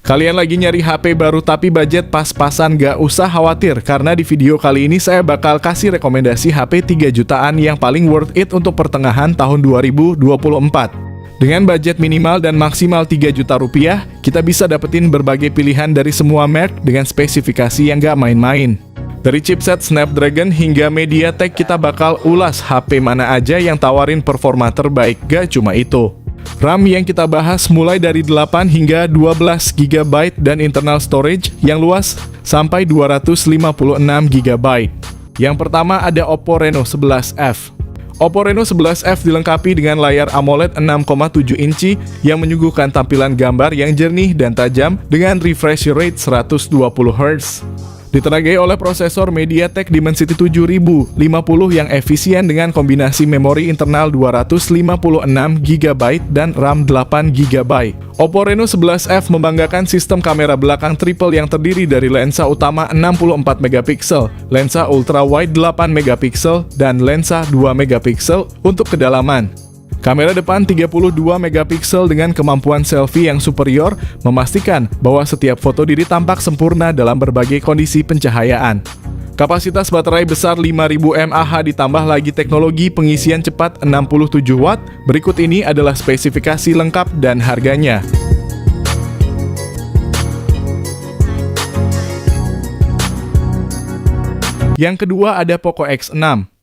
Kalian lagi nyari HP baru tapi budget pas-pasan? Gak usah khawatir, karena di video kali ini saya bakal kasih rekomendasi HP 3 jutaan yang paling worth it untuk pertengahan tahun 2024. Dengan budget minimal dan maksimal 3 juta rupiah, kita bisa dapetin berbagai pilihan dari semua merek dengan spesifikasi yang gak main-main. Dari chipset Snapdragon hingga MediaTek, kita bakal ulas HP mana aja yang tawarin performa terbaik. Gak cuma itu, RAM yang kita bahas mulai dari 8 hingga 12 GB dan internal storage yang luas sampai 256 GB. Yang pertama ada Oppo Reno 11F. Oppo Reno 11F dilengkapi dengan layar AMOLED 6,7 inci yang menyuguhkan tampilan gambar yang jernih dan tajam dengan refresh rate 120 Hz. Ditenagai oleh prosesor MediaTek Dimensity 7050 yang efisien dengan kombinasi memori internal 256 GB dan RAM 8 GB. Oppo Reno 11F membanggakan sistem kamera belakang triple yang terdiri dari lensa utama 64 MP, lensa ultrawide 8 MP, dan lensa 2 MP untuk kedalaman. Kamera depan 32 MP dengan kemampuan selfie yang superior memastikan bahwa setiap foto diri tampak sempurna dalam berbagai kondisi pencahayaan. Kapasitas baterai besar 5000 mAh ditambah lagi teknologi pengisian cepat 67 Watt. Berikut ini adalah spesifikasi lengkap dan harganya. Yang kedua ada Poco X6.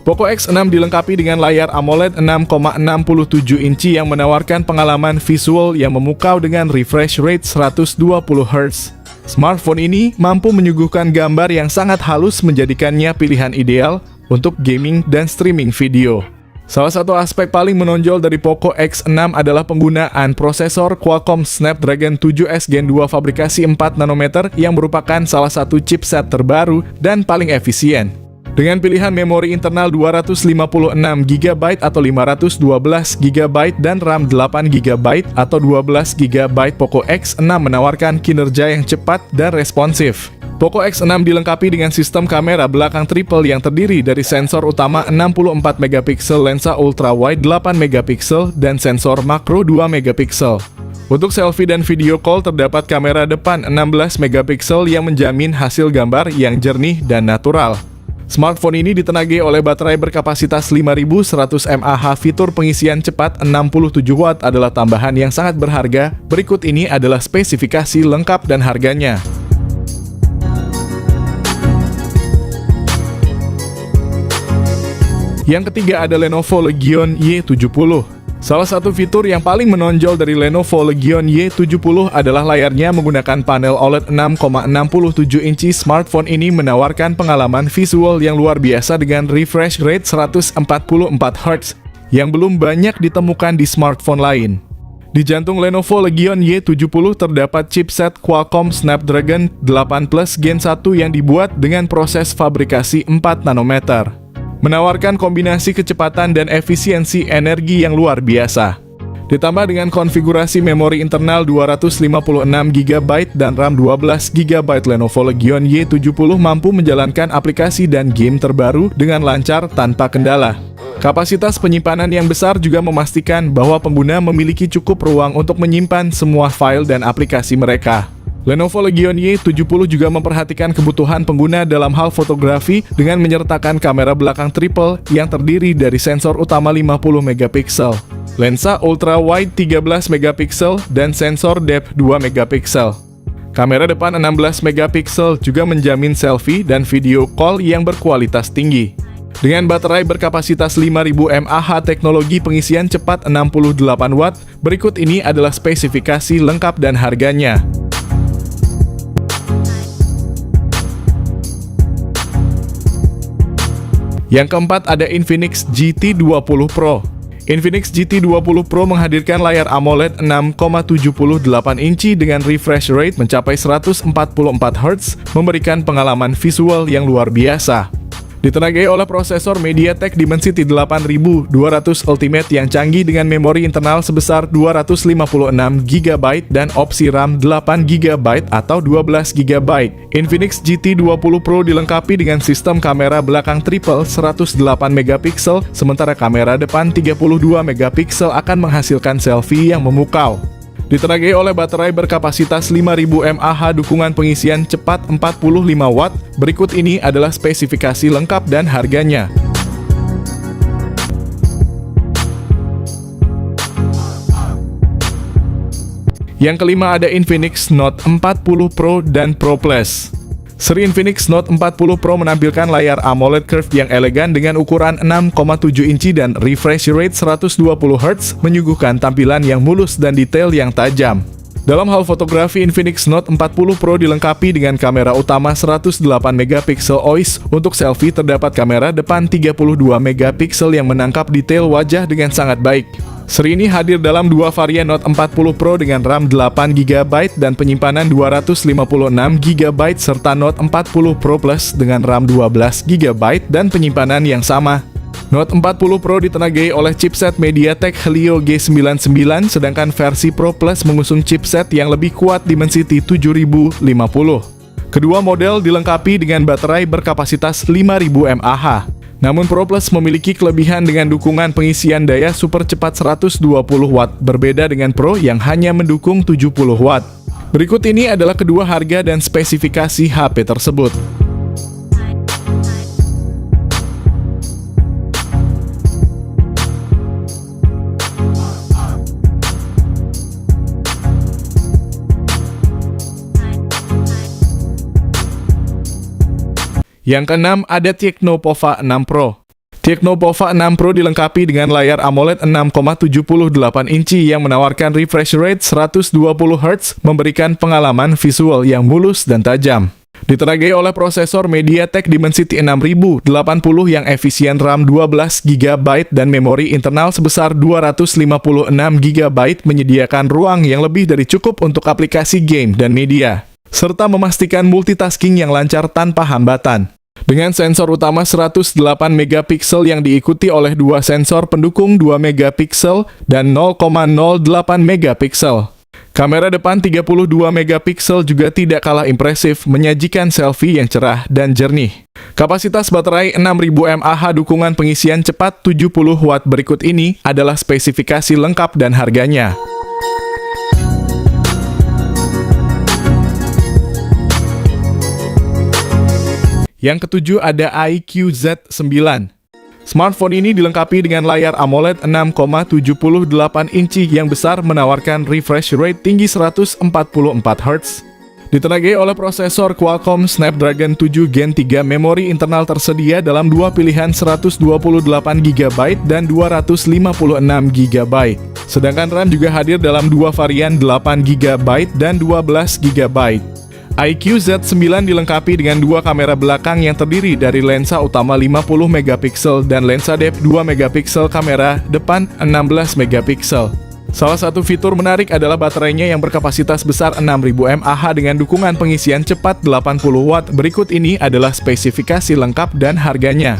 Poco X6 dilengkapi dengan layar AMOLED 6,67 inci yang menawarkan pengalaman visual yang memukau dengan refresh rate 120 Hz. Smartphone ini mampu menyuguhkan gambar yang sangat halus, menjadikannya pilihan ideal untuk gaming dan streaming video. Salah satu aspek paling menonjol dari Poco X6 adalah penggunaan prosesor Qualcomm Snapdragon 7S Gen 2 fabrikasi 4 nanometer yang merupakan salah satu chipset terbaru dan paling efisien. Dengan pilihan memori internal 256 GB atau 512 GB dan RAM 8 GB atau 12 GB, Poco X6 menawarkan kinerja yang cepat dan responsif. Poco X6 dilengkapi dengan sistem kamera belakang triple yang terdiri dari sensor utama 64 MP, lensa ultrawide 8 MP, dan sensor makro 2 MP. Untuk selfie dan video call terdapat kamera depan 16 MP yang menjamin hasil gambar yang jernih dan natural. Smartphone ini ditenagai oleh baterai berkapasitas 5100 mAh. Fitur pengisian cepat 67 Watt adalah tambahan yang sangat berharga. Berikut ini adalah spesifikasi lengkap dan harganya. Yang ketiga ada Lenovo Legion Y70. Salah satu fitur yang paling menonjol dari Lenovo Legion Y70 adalah layarnya menggunakan panel OLED 6,67 inci. Smartphone ini menawarkan pengalaman visual yang luar biasa dengan refresh rate 144 Hz yang belum banyak ditemukan di smartphone lain. Di jantung Lenovo Legion Y70 terdapat chipset Qualcomm Snapdragon 8 Plus Gen 1 yang dibuat dengan proses fabrikasi 4 nanometer. Menawarkan kombinasi kecepatan dan efisiensi energi yang luar biasa. Ditambah dengan konfigurasi memori internal 256 GB dan RAM 12 GB, Lenovo Legion Y70 mampu menjalankan aplikasi dan game terbaru dengan lancar tanpa kendala. Kapasitas penyimpanan yang besar juga memastikan bahwa pengguna memiliki cukup ruang untuk menyimpan semua file dan aplikasi mereka. Lenovo Legion Y70 juga memperhatikan kebutuhan pengguna dalam hal fotografi dengan menyertakan kamera belakang triple yang terdiri dari sensor utama 50 MP, lensa ultrawide 13 MP, dan sensor depth 2 MP. Kamera depan 16 MP juga menjamin selfie dan video call yang berkualitas tinggi. Dengan baterai berkapasitas 5000 mAh, teknologi pengisian cepat 68 Watt, berikut ini adalah spesifikasi lengkap dan harganya. Yang keempat ada Infinix GT20 Pro. Infinix GT20 Pro menghadirkan layar AMOLED 6,78 inci dengan refresh rate mencapai 144 Hz, memberikan pengalaman visual yang luar biasa. Ditenagai oleh prosesor MediaTek Dimensity 8200 Ultimate yang canggih dengan memori internal sebesar 256 GB dan opsi RAM 8 GB atau 12 GB. Infinix GT20 Pro dilengkapi dengan sistem kamera belakang triple 108 MP, sementara kamera depan 32 MP akan menghasilkan selfie yang memukau. Ditenagai oleh baterai berkapasitas 5000 mAh dukungan pengisian cepat 45 Watt, berikut ini adalah spesifikasi lengkap dan harganya. Yang kelima ada Infinix Note 40 Pro dan Pro Plus. Seri Infinix Note 40 Pro menampilkan layar AMOLED curved yang elegan dengan ukuran 6,7 inci dan refresh rate 120 Hz, menyuguhkan tampilan yang mulus dan detail yang tajam. Dalam hal fotografi, Infinix Note 40 Pro dilengkapi dengan kamera utama 108 MP OIS. Untuk selfie terdapat kamera depan 32 MP yang menangkap detail wajah dengan sangat baik. Seri ini hadir dalam dua varian Note 40 Pro dengan RAM 8GB dan penyimpanan 256GB serta Note 40 Pro Plus dengan RAM 12GB dan penyimpanan yang sama. Note 40 Pro ditenagai oleh chipset MediaTek Helio G99, sedangkan versi Pro Plus mengusung chipset yang lebih kuat Dimensity 7050. Kedua model dilengkapi dengan baterai berkapasitas 5000 mAh. Namun Pro Plus memiliki kelebihan dengan dukungan pengisian daya super cepat 120 Watt, berbeda dengan Pro yang hanya mendukung 70 Watt. Berikut ini adalah kedua harga dan spesifikasi HP tersebut. Yang keenam ada Tecno Pova 6 Pro. Tecno Pova 6 Pro dilengkapi dengan layar AMOLED 6,78 inci yang menawarkan refresh rate 120 Hz, memberikan pengalaman visual yang mulus dan tajam. Ditenagai oleh prosesor MediaTek Dimensity 6080 yang efisien RAM 12GB dan memori internal sebesar 256GB, menyediakan ruang yang lebih dari cukup untuk aplikasi game dan media, serta memastikan multitasking yang lancar tanpa hambatan. Dengan sensor utama 108 MP yang diikuti oleh dua sensor pendukung 2 MP dan 0,08 MP. Kamera depan 32 MP juga tidak kalah impresif, menyajikan selfie yang cerah dan jernih. Kapasitas baterai 6000 mAh dukungan pengisian cepat 70 Watt, berikut ini adalah spesifikasi lengkap dan harganya. Yang ketujuh ada iQOO Z9. Smartphone ini dilengkapi dengan layar AMOLED 6,78 inci yang besar, menawarkan refresh rate tinggi 144 Hz. Ditenagai oleh prosesor Qualcomm Snapdragon 7 Gen 3, memori internal tersedia dalam dua pilihan 128GB dan 256GB. Sedangkan RAM juga hadir dalam dua varian 8GB dan 12GB. iQOO Z9 dilengkapi dengan dua kamera belakang yang terdiri dari lensa utama 50 MP dan lensa depth 2 MP, kamera depan 16 MP. Salah satu fitur menarik adalah baterainya yang berkapasitas besar 6000 mAh dengan dukungan pengisian cepat 80 Watt. Berikut ini adalah spesifikasi lengkap dan harganya.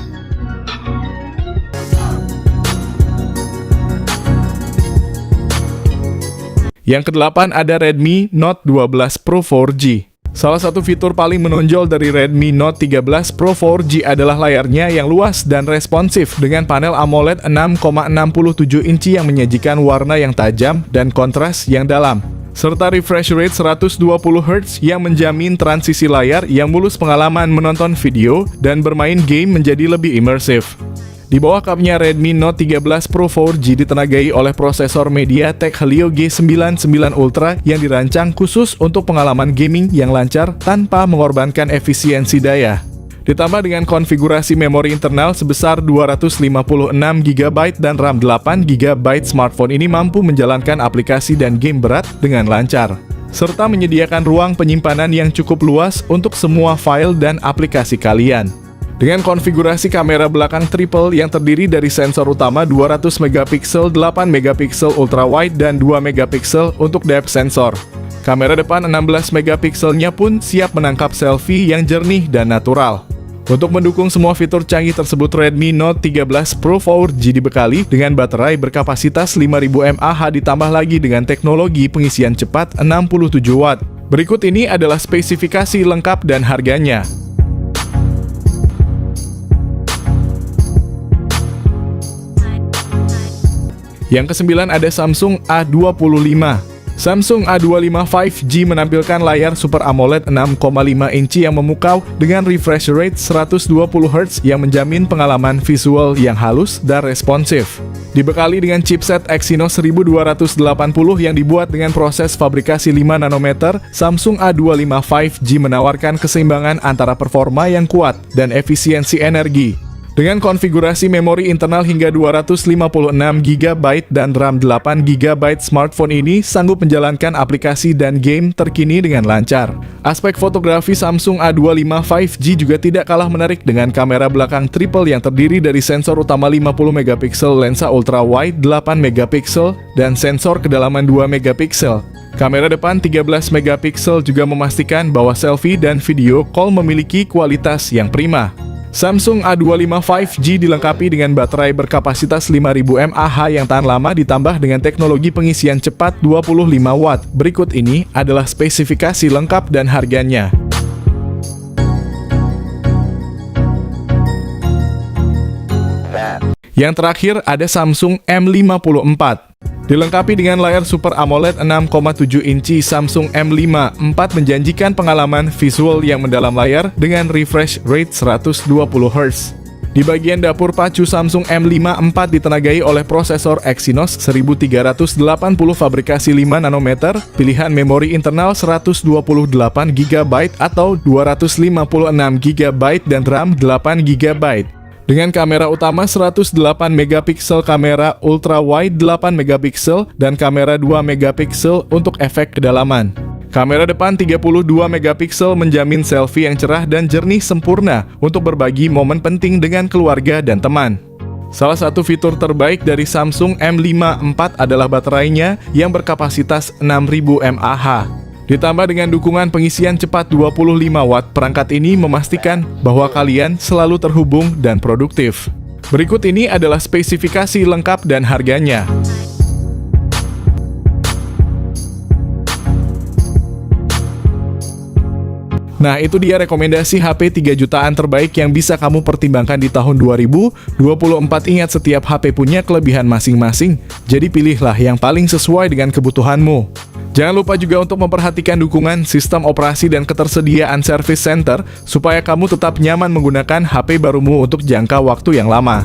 Yang kedelapan ada Redmi Note 12 Pro 4G. Salah satu fitur paling menonjol dari Redmi Note 13 Pro 4G adalah layarnya yang luas dan responsif dengan panel AMOLED 6,67 inci yang menyajikan warna yang tajam dan kontras yang dalam, serta refresh rate 120 Hz yang menjamin transisi layar yang mulus, pengalaman menonton video dan bermain game menjadi lebih imersif. Di bawah kapnya Redmi Note 13 Pro 4G ditenagai oleh prosesor MediaTek Helio G99 Ultra yang dirancang khusus untuk pengalaman gaming yang lancar tanpa mengorbankan efisiensi daya. Ditambah dengan konfigurasi memori internal sebesar 256GB dan RAM 8GB, smartphone ini mampu menjalankan aplikasi dan game berat dengan lancar, serta menyediakan ruang penyimpanan yang cukup luas untuk semua file dan aplikasi kalian. Dengan konfigurasi kamera belakang triple yang terdiri dari sensor utama 200MP, 8MP ultra wide dan 2MP untuk depth sensor. Kamera depan 16MP-nya pun siap menangkap selfie yang jernih dan natural. Untuk mendukung semua fitur canggih tersebut, Redmi Note 13 Pro 4G dibekali dengan baterai berkapasitas 5000 mAh ditambah lagi dengan teknologi pengisian cepat 67 Watt. Berikut ini adalah spesifikasi lengkap dan harganya. Yang kesembilan ada Samsung A25. Samsung A25 5G menampilkan layar Super AMOLED 6,5 inci yang memukau dengan refresh rate 120Hz yang menjamin pengalaman visual yang halus dan responsif. Dibekali dengan chipset Exynos 1280 yang dibuat dengan proses fabrikasi 5 nanometer, Samsung A25 5G menawarkan keseimbangan antara performa yang kuat dan efisiensi energi. Dengan konfigurasi memori internal hingga 256GB dan RAM 8GB, smartphone ini sanggup menjalankan aplikasi dan game terkini dengan lancar. Aspek fotografi Samsung A25 5G juga tidak kalah menarik dengan kamera belakang triple yang terdiri dari sensor utama 50MP, lensa ultra-wide 8MP, dan sensor kedalaman 2MP. Kamera depan 13MP juga memastikan bahwa selfie dan video call memiliki kualitas yang prima. Samsung A25 5G dilengkapi dengan baterai berkapasitas 5000 mAh yang tahan lama ditambah dengan teknologi pengisian cepat 25 Watt. Berikut ini adalah spesifikasi lengkap dan harganya. Yang terakhir ada Samsung M54. Dilengkapi dengan layar Super AMOLED 6,7 inci, Samsung M54 menjanjikan pengalaman visual yang mendalam layar dengan refresh rate 120Hz. Di bagian dapur pacu, Samsung M54 ditenagai oleh prosesor Exynos 1380 fabrikasi 5 nanometer, pilihan memori internal 128GB atau 256GB dan RAM 8GB. Dengan kamera utama 108MP, kamera ultra-wide 8MP, dan kamera 2MP untuk efek kedalaman. Kamera depan 32MP menjamin selfie yang cerah dan jernih sempurna untuk berbagi momen penting dengan keluarga dan teman. Salah satu fitur terbaik dari Samsung M54 adalah baterainya yang berkapasitas 6000 mAh. Ditambah dengan dukungan pengisian cepat 25 Watt, perangkat ini memastikan bahwa kalian selalu terhubung dan produktif. Berikut ini adalah spesifikasi lengkap dan harganya. Nah, itu dia rekomendasi HP 3 jutaan terbaik yang bisa kamu pertimbangkan di tahun 2024. Ingat, setiap HP punya kelebihan masing-masing, jadi pilihlah yang paling sesuai dengan kebutuhanmu. Jangan lupa juga untuk memperhatikan dukungan sistem operasi dan ketersediaan service center supaya kamu tetap nyaman menggunakan HP barumu untuk jangka waktu yang lama.